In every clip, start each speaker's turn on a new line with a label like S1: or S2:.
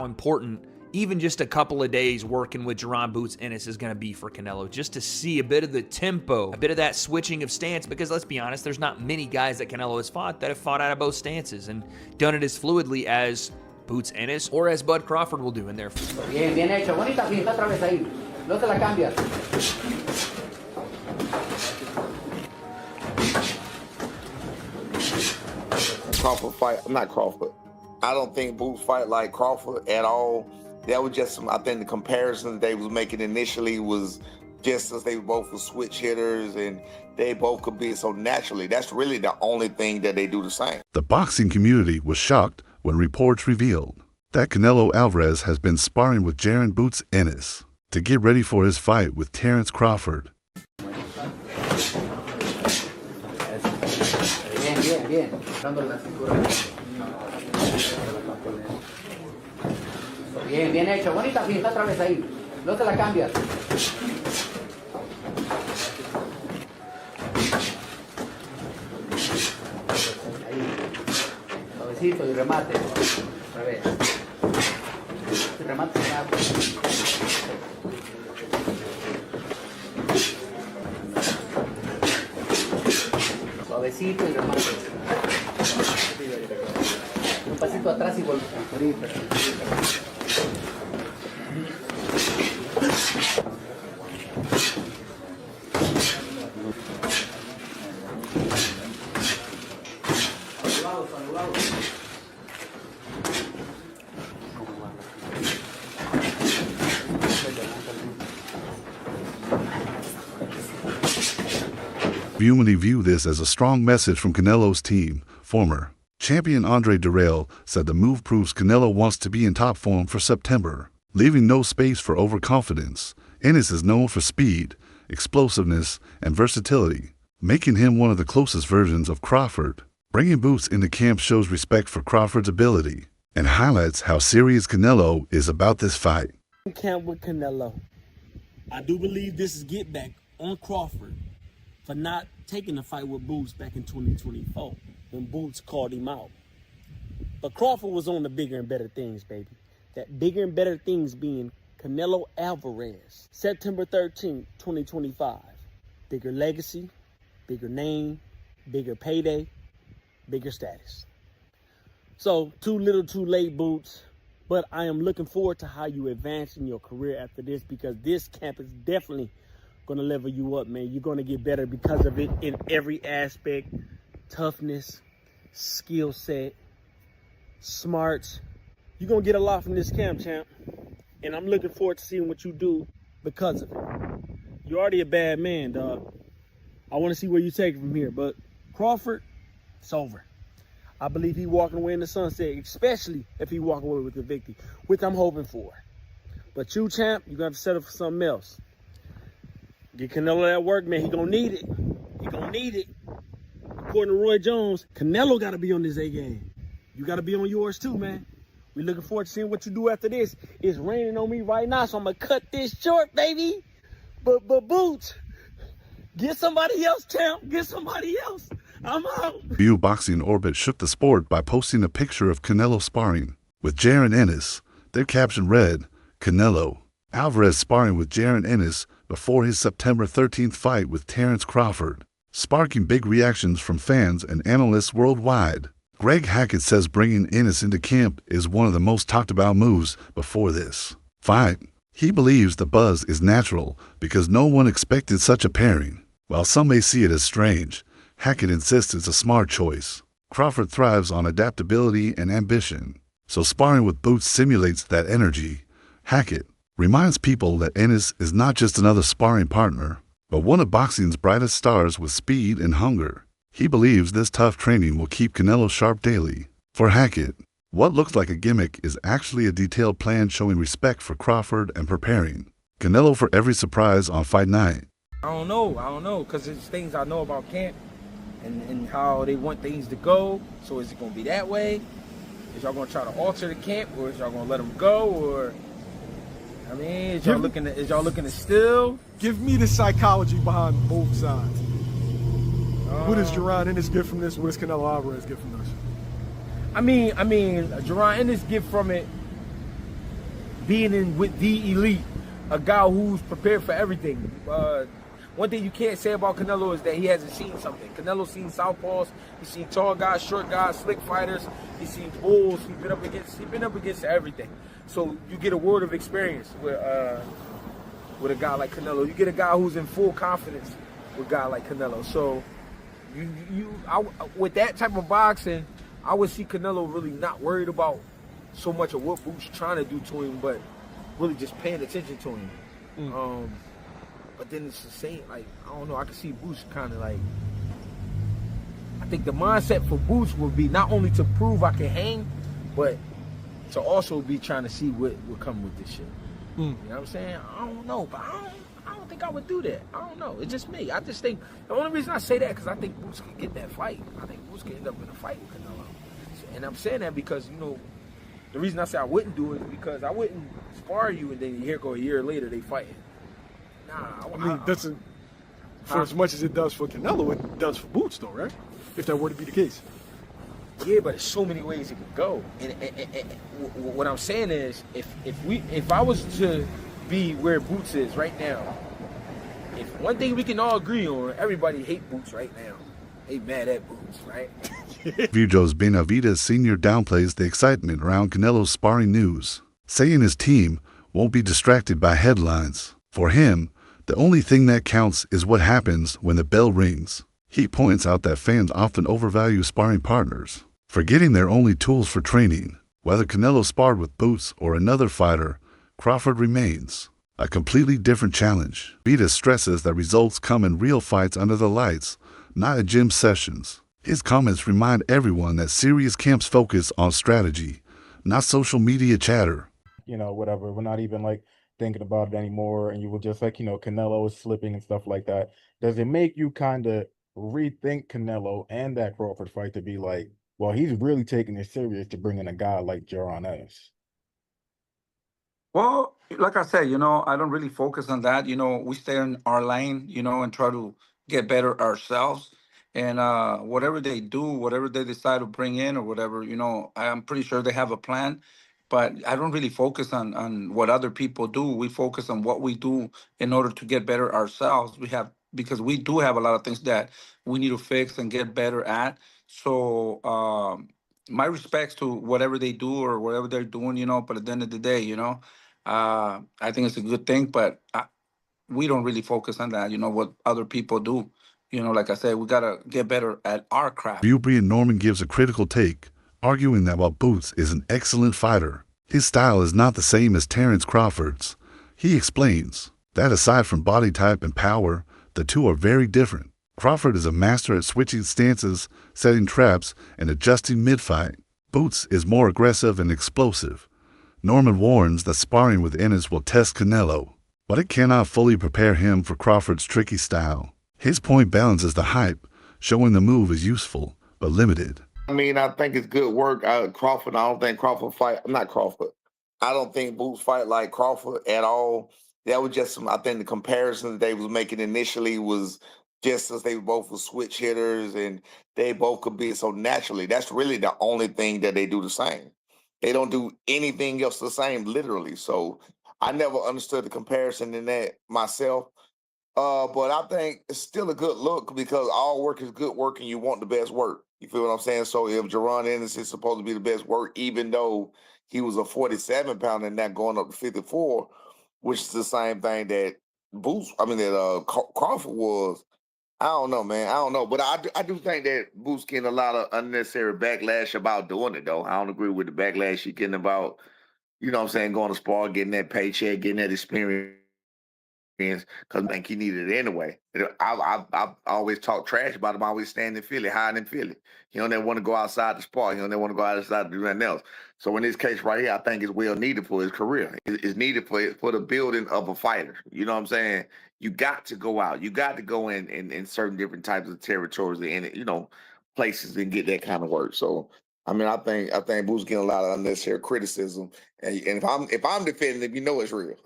S1: how important even just a couple of days working with Jaron Boots Ennis is going to be for Canelo, just to see a bit of the tempo, a bit of that switching of stance, because let's be honest, there's not many guys that Canelo has fought that have fought out of both stances and done it as fluidly as Boots Ennis or as Bud Crawford will do in their fight.
S2: Bien, bien hecho. Bonita finta otra vez ahí. No te la cambias.
S3: Crawford fight, not Crawford. I don't think Boots fight like Crawford at all. That was just I think the comparison they was making initially was just as they both were switch hitters and they both could be so naturally. That's really the only thing that they do the same.
S4: The boxing community was shocked when reports revealed that Canelo Alvarez has been sparring with Jaron Boots Ennis to get ready for his fight with Terence Crawford.
S2: Bien, bien, bien. Dándole la cintura. Bien, bien hecho. Bonita finta otra vez ahí. No te la cambias. Ahí. Suavecito y remate. Otra vez. Y remate rápido. Suavecito y remate. Un pasito atrás y volver.
S4: Community view this as a strong message from Canelo's team. Former champion Andre Durrell said the move proves Canelo wants to be in top form for September, leaving no space for overconfidence. Ennis is known for speed, explosiveness, and versatility, making him one of the closest versions of Crawford. Bringing Boots into camp shows respect for Crawford's ability and highlights how serious Canelo is about this fight.
S5: Camp with Canelo. I do believe this is get back on Crawford for not taking the fight with Boots back in 2024 when Boots called him out. But Crawford was on the bigger and better things, baby. That bigger and better things being Canelo Alvarez, September 13th, 2025. Bigger legacy, bigger name, bigger payday, bigger status. So, too little, too late, Boots. But I am looking forward to how you advance in your career after this, because this camp is definitely going to level you up, man. You're going to get better because of it in every aspect. Toughness, skill set, smarts. You're going to get a lot from this camp, champ. And I'm looking forward to seeing what you do because of it. You're already a bad man, dog. I want to see where you take it from here. But Crawford, it's over. I believe he walking away in the sunset, especially if he walking away with the victory, which I'm hoping for. But you, champ, you're going to have to settle for something else. Get Canelo that work, man. He going to need it. He going to need it. According to Roy Jones, Canelo got to be on this A game. You got to be on yours too, man. We're looking forward to seeing what you do after this. It's raining on me right now, so I'm going to cut this short, baby. But Boots, get somebody else, champ. Get somebody else. I'm out.
S4: View Boxing Orbit shook the sport by posting a picture of Canelo sparring with Jaron Ennis. Their caption read, Canelo Alvarez sparring with Jaron Ennis before his September 13th fight with Terence Crawford, sparking big reactions from fans and analysts worldwide. Greg Hackett says bringing Ennis into camp is one of the most talked about moves before this fight. He believes the buzz is natural because no one expected such a pairing. While some may see it as strange, Hackett insists it's a smart choice. Crawford thrives on adaptability and ambition, so sparring with Boots simulates that energy. Hackett reminds people that Ennis is not just another sparring partner, but one of boxing's brightest stars with speed and hunger. He believes this tough training will keep Canelo sharp daily. For Hackett, what looks like a gimmick is actually a detailed plan showing respect for Crawford and preparing Canelo for every surprise on fight night.
S6: I don't know, because it's things I know about camp and how they want things to go. So is it going to be that way? Is y'all going to try to alter the camp, or is y'all going to let them go, or... I mean, is y'all looking to still?
S7: Give me the psychology behind both sides. What does Jaron Ennis get from this? What does Canelo Alvarez get from this?
S6: I mean, Jaron Ennis get from it being in with the elite, a guy who's prepared for everything. One thing you can't say about Canelo is that he hasn't seen something. Canelo's seen southpaws, he's seen tall guys, short guys, slick fighters, he's seen bulls, he's been up against everything. So you get a world of experience with a guy like Canelo. You get a guy who's in full confidence with a guy like Canelo. So with that type of boxing, I would see Canelo really not worried about so much of what Boots trying to do to him, but really just paying attention to him. But then it's the same, like, I don't know, I can see Boots kind of like, I think the mindset for Boots would be not only to prove I can hang, but to also be trying to see what would come with this shit. You know what I'm saying? I don't know, but I don't think I would do that. I don't know. It's just me. I just think, the only reason I say that, because I think Boots can get that fight. I think Boots can end up in a fight with Canelo. And I'm saying that because, you know, the reason I say I wouldn't do it is because I wouldn't spar you and then here go a year later they fighting. Nah,
S7: I mean, doesn't, for as much as it does for Canelo, it does for Boots, though, right? If that were to be the case.
S6: Yeah, but there's so many ways it could go. And what I'm saying is, if I was to be where Boots is right now, if one thing we can all agree on, everybody hate Boots right now. They mad at Boots, right?
S4: Vujos Benavides Sr. downplays the excitement around Canelo's sparring news, saying his team won't be distracted by headlines. For him, the only thing that counts is what happens when the bell rings. He points out that fans often overvalue sparring partners, forgetting their only tools for training. Whether Canelo sparred with Boots or another fighter, Crawford remains a completely different challenge. Benavides stresses that results come in real fights under the lights, not at gym sessions. His comments remind everyone that serious camps focus on strategy, not social media chatter.
S8: You know, whatever. We're not even like thinking about it anymore, and you were just like, you know, Canelo is slipping and stuff like that. Does it make you kind of rethink Canelo and that Crawford fight to be like, well, he's really taking it serious to bring in a guy like Jaron Ennis?
S9: Well, like I said, you know, I don't really focus on that. You know, we stay in our lane, you know, and try to get better ourselves. And whatever they do, whatever they decide to bring in or whatever, you know, I'm pretty sure they have a plan. But I don't really focus on what other people do. We focus on what we do in order to get better ourselves. Because we do have a lot of things that we need to fix and get better at. So my respects to whatever they do or whatever they're doing, you know, but at the end of the day, you know, I think it's a good thing, but we don't really focus on that, you know, what other people do. You know, like I said, we got to get better at our craft.
S4: Bubry Norman gives a critical take, arguing that while Boots is an excellent fighter, his style is not the same as Terence Crawford's. He explains that aside from body type and power, the two are very different. Crawford is a master at switching stances, setting traps, and adjusting mid-fight. Boots is more aggressive and explosive. Norman warns that sparring with Ennis will test Canelo, but it cannot fully prepare him for Crawford's tricky style. His point balances the hype, showing the move is useful, but limited.
S3: I mean, I think it's good work. Crawford, I don't think Crawford fight. Not Crawford. I don't think Boots fight like Crawford at all. That was just I think the comparison that they was making initially was just as they both were switch hitters and they both could be so naturally. That's really the only thing that they do the same. They don't do anything else the same, literally. So I never understood the comparison in that myself. But I think it's still a good look because all work is good work and you want the best work. You feel what I'm saying? So if Jaron Ennis is supposed to be the best work, even though he was a 47-pounder and not going up to 54, which is the same thing that Crawford was. I don't know, man. I don't know. But I do think that Boots getting a lot of unnecessary backlash about doing it, though. I don't agree with the backlash he's getting about, you know what I'm saying, going to spar, getting that paycheck, getting that experience. Because I think he needed it anyway. I always talk trash about him. I always stand in Philly, hiding in Philly. He don't ever want to go outside to spar. He don't ever want to go outside to do nothing else. So in this case right here, I think it's well needed for his career. It's needed for the building of a fighter. You know what I'm saying? You got to go out. You got to go in certain different types of territories and, you know, places and get that kind of work. So I mean, I think Boots getting a lot of unnecessary criticism, and if I'm defending him, you know it's real.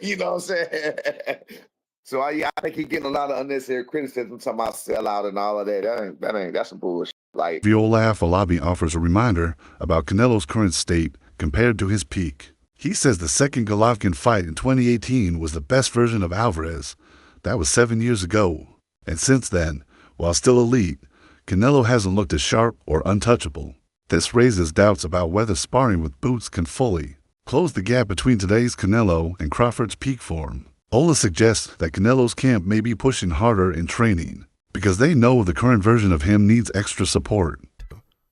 S3: You know what I'm saying? So I think he's getting a lot of unnecessary criticism, talking about sellout and all of that. That's some bullshit. Like
S4: Viola Afolabi offers a reminder about Canelo's current state compared to his peak. He says the second Golovkin fight in 2018 was the best version of Alvarez. That was 7 years ago. And since then, while still elite, Canelo hasn't looked as sharp or untouchable. This raises doubts about whether sparring with Boots can fully close the gap between today's Canelo and Crawford's peak form. Ola suggests that Canelo's camp may be pushing harder in training because they know the current version of him needs extra support.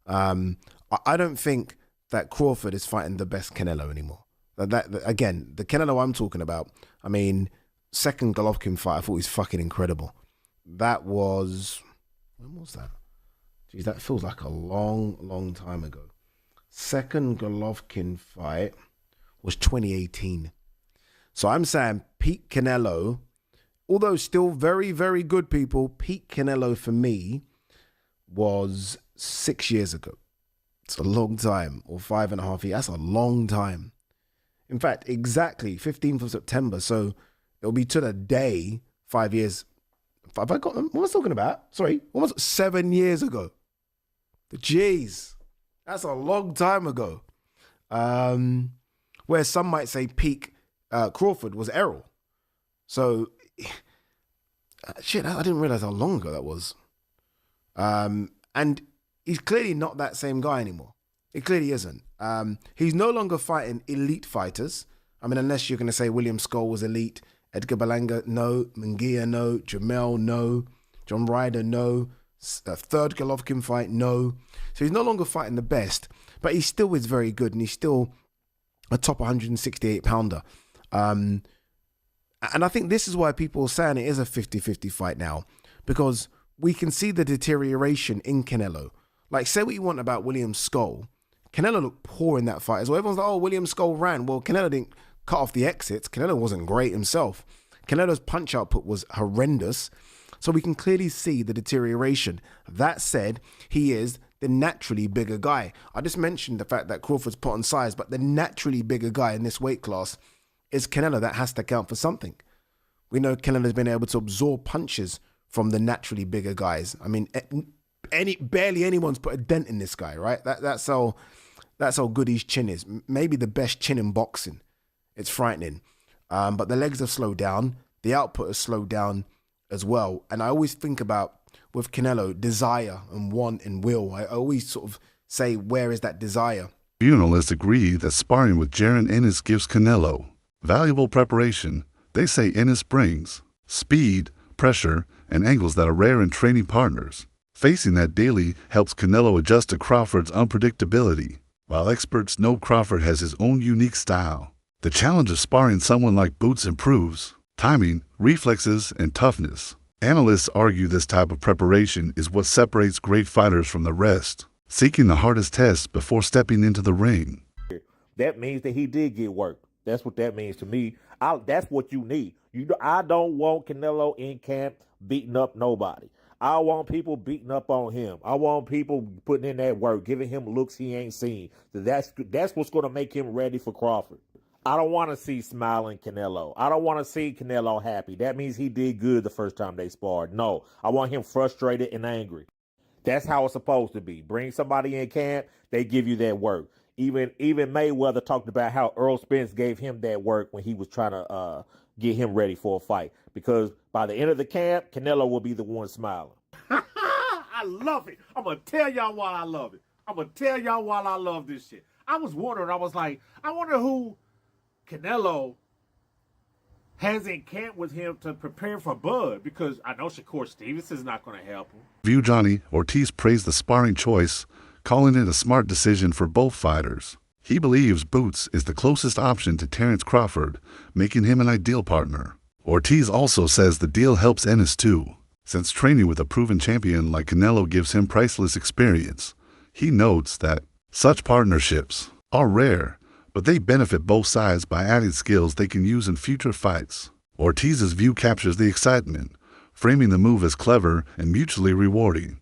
S10: I don't think that Crawford is fighting the best Canelo anymore. Again, the Canelo I'm talking about, I mean, second Golovkin fight, I thought was fucking incredible. That was, when was that? Jeez, that feels like a long time ago. Second Golovkin fight was 2018. So I'm saying peak Canelo, although still very, very good people, peak Canelo for me was 6 years ago. It's a long time, or 5.5 years. That's a long time. In fact, exactly 15th of September. So it'll be to the day 5 years. Have I got them? What was I talking about? Sorry, almost 7 years ago. Jeez, that's a long time ago. Where some might say peak Crawford was Errol. So, shit, I didn't realize how long ago that was. And he's clearly not that same guy anymore. He clearly isn't. He's no longer fighting elite fighters. I mean, unless you're going to say William Skull was elite, Edgar Berlanga, no, Munguia, no, Jamel, no, John Ryder, no, third Golovkin fight, no. So he's no longer fighting the best, but he still is very good, and he's still a top 168 pounder. And I think this is why people are saying it is a 50-50 fight now, because we can see the deterioration in Canelo. Like, say what you want about William Skull. Canelo looked poor in that fight as well. Everyone's like, oh, William Skull ran. Well, Canelo didn't cut off the exits. Canelo wasn't great himself. Canelo's punch output was horrendous. So we can clearly see the deterioration. That said, he is the naturally bigger guy. I just mentioned the fact that Crawford's put on size, but the naturally bigger guy in this weight class is Canelo. That has to count for something. We know Canelo's been able to absorb punches from the naturally bigger guys. I mean, barely anyone's put a dent in this guy, right? That's how good his chin is. Maybe the best chin in boxing. It's frightening. But the legs have slowed down. The output has slowed down as well. And I always think about, with Canelo, desire and want and will. I always sort of say, where is that desire?
S4: Tribunalists agree that sparring with Jaron Ennis gives Canelo valuable preparation. They say Ennis brings speed, pressure, and angles that are rare in training partners. Facing that daily helps Canelo adjust to Crawford's unpredictability, while experts know Crawford has his own unique style. The challenge of sparring someone like Boots improves timing, reflexes, and toughness. Analysts argue this type of preparation is what separates great fighters from the rest, seeking the hardest tests before stepping into the ring.
S11: That means that he did get work. That's what that means to me. That's what you need. I don't want Canelo in camp beating up nobody. I want people beating up on him. I want people putting in that work, giving him looks he ain't seen. That's what's going to make him ready for Crawford. I don't want to see smiling Canelo. I don't want to see Canelo happy. That means he did good the first time they sparred. No, I want him frustrated and angry. That's how it's supposed to be. Bring somebody in camp, they give you that work. Even Mayweather talked about how Earl Spence gave him that work when he was trying to get him ready for a fight. Because by the end of the camp, Canelo will be the one smiling.
S12: I love it. I'm going to tell y'all why I love it. I'm going to tell y'all why I love this shit. I was wondering, I was like, I wonder who Canelo has in camp with him to prepare for Bud, because I know Shakur Stevenson's not going to help him.
S4: View Johnny Ortiz praised the sparring choice, calling it a smart decision for both fighters. He believes Boots is the closest option to Terence Crawford, making him an ideal partner. Ortiz also says the deal helps Ennis too, since training with a proven champion like Canelo gives him priceless experience. He notes that such partnerships are rare, but they benefit both sides by adding skills they can use in future fights. Ortiz's view captures the excitement, framing the move as clever and mutually rewarding.